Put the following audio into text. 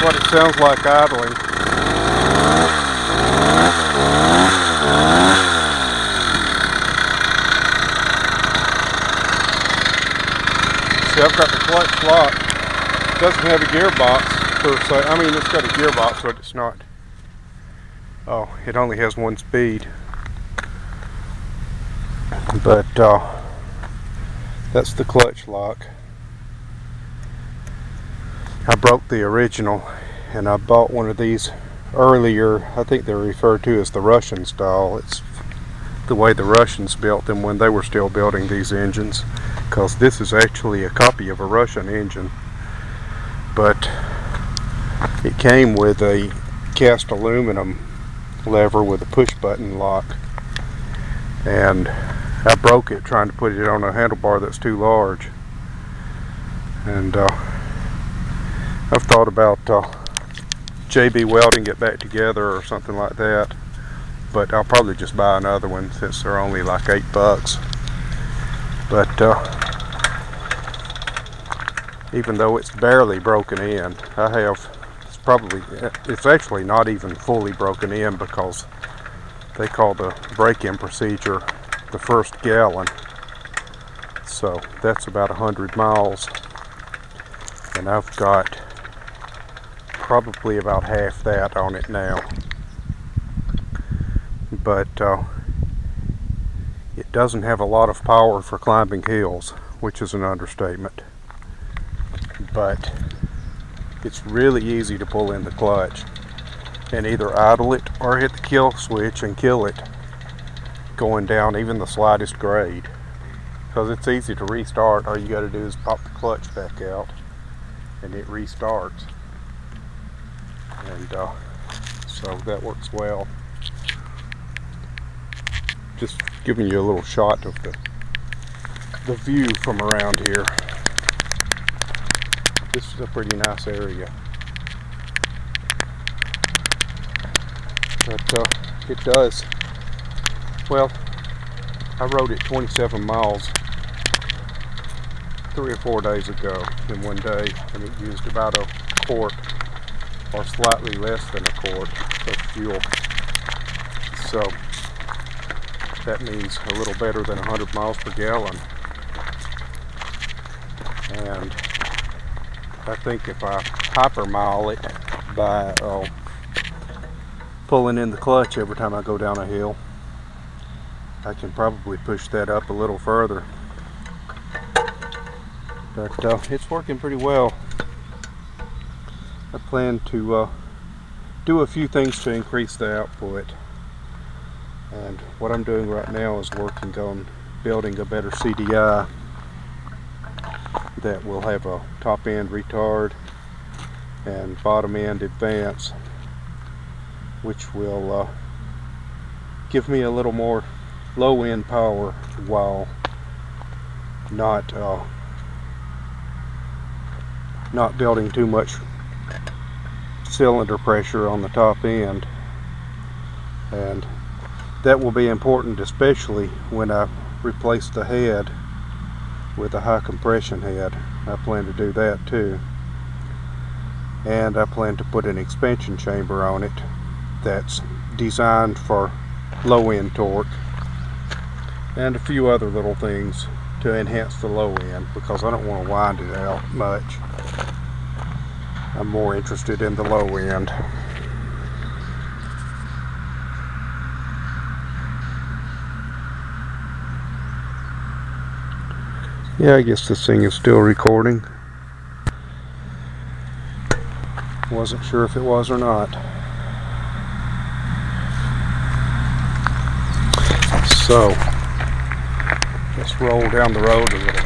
what it sounds like idling. See, I've got the clutch locked. It doesn't have a gearbox per se. I mean, it's got a gearbox, but it's not. Oh, it only has one speed. But that's the clutch lock. I broke the original, and I bought one of these earlier. I think they're referred to as the Russian style. It's the way the Russians built them when they were still building these engines, because this is actually a copy of a Russian engine, but it came with a cast aluminum lever with a push button lock, and I broke it trying to put it on a handlebar that's too large. And I've thought about JB welding it back together or something like that, but I'll probably just buy another one since they're only like $8. But even though it's barely broken in, it's actually not even fully broken in, because they call the break-in procedure the first gallon. So that's about 100 miles, and I've got probably about half that on it now. But it doesn't have a lot of power for climbing hills, which is an understatement. But it's really easy to pull in the clutch and either idle it or hit the kill switch and kill it going down even the slightest grade, because it's easy to restart. All you got to do is pop the clutch back out and it restarts, and so that works well. Just giving you a little shot of the view from around here. This is a pretty nice area, but it does. Well, I rode it 27 miles 3 or 4 days ago in one day, and it used about a quart or slightly less than a quart of fuel. So that means a little better than 100 miles per gallon. And I think if I hyper mile it by pulling in the clutch every time I go down a hill, I can probably push that up a little further. But it's working pretty well. I plan to do a few things to increase the output, and what I'm doing right now is working on building a better CDI that will have a top end retard and bottom end advance, which will give me a little more low end power while not building too much cylinder pressure on the top end. And that will be important, especially when I replace the head with a high compression head. I plan to do that too, and I plan to put an expansion chamber on it that's designed for low end torque, and a few other little things to enhance the low end, because I don't want to wind it out much. I'm more interested in the low end. Yeah, I guess this thing is still recording. Wasn't sure if it was or not. So let's roll down the road a little.